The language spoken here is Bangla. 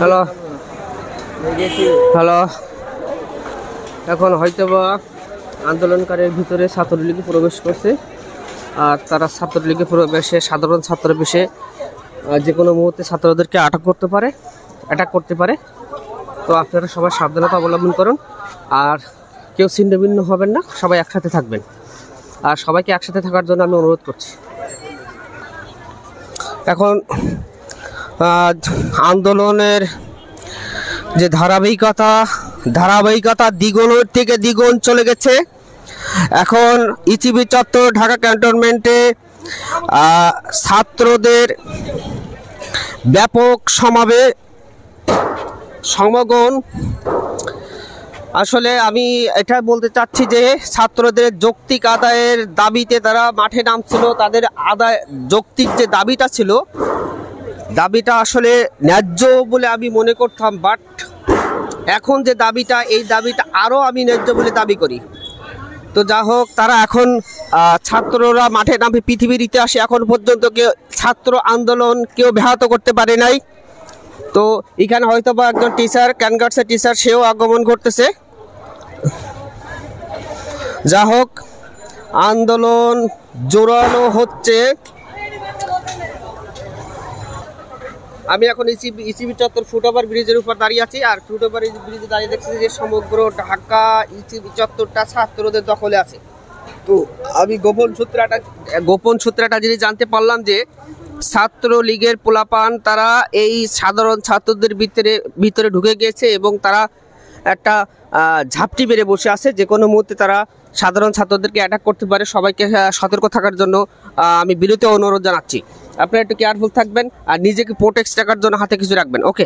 হ্যালো হ্যালো, এখন হয়তোবা আন্দোলনকারীর ভিতরে ছাত্রলীগ প্রবেশ করছে, আর তারা ছাত্রলীগে প্রবেশে সাধারণ ছাত্র বেশে যে কোনো মুহূর্তে ছাত্রদেরকে অ্যাটাক করতে পারে। তো আপনারা সবাই সাবধানতা অবলম্বন করুন, আর কেউ ছিন্ন ভিন্ন হবেন না, সবাই একসাথে থাকবেন। আর সবাইকে একসাথে থাকার জন্য আমি অনুরোধ করছি। এখন আন্দোলনের যে ধারাবাহিকতা দ্বিগুণের থেকে দ্বিগুণ চলে গেছে। এখন ইচিবি চত্বর ঢাকা ক্যান্টনমেন্টে ছাত্রদের ব্যাপক সমাগম। আসলে আমি এটা বলতে চাচ্ছি যে ছাত্রদের যৌক্তিক আদায়ের দাবিতে তারা মাঠে নামছিল। তাদের যৌক্তিক যে দাবিটা ছিল, দাবিটা আসলে ন্যায্য বলে আমি মনে করতাম, বাট এখন যে দাবিটা, এই দাবিটা আরও আমি ন্যায্য বলে দাবি করি। তো যা হোক, তারা এখন ছাত্ররা মাঠে নামে পৃথিবীর ইতিহাসে এখন পর্যন্ত ছাত্র আন্দোলন কেউ ব্যাহত করতে পারে নাই। তো এখানে হয়তো বা একজন টিচার, ক্যানগার্সের টিচার, সেও আগমন করতেছে। যা হোক, আন্দোলন জোরালো হচ্ছে। আমি এখন ইসিবি চত্বর ফুটওভার ব্রিজের উপর দাঁড়িয়ে আছি, আর ফুটওভার ব্রিজে দাঁড়িয়ে দেখছি যে সমগ্র ঢাকা ইসিবি চত্বরটা ছাত্রদের দখলে আছে। তো আমি গোপন সূত্রটা যিনি জানতে পারলাম যে ছাত্রলীগের পোলাপান তারা এই সাধারণ ছাত্রদের ভিতরে ঢুকে গিয়েছে এবং তারা একটা ঝাপটি মেরে বসে আছে। যে কোনো মুহূর্তে তারা সাধারণ ছাত্রদেরকে অ্যাটাক করতে পারে। সবাইকে সতর্ক থাকার জন্য আমি বিনীত অনুরোধ জানাচ্ছি। আপনারা একটু কেয়ারফুল থাকবেন আর নিজেকে প্রোটেক্ট রাখার জন্য হাতে কিছু রাখবেন। ওকে।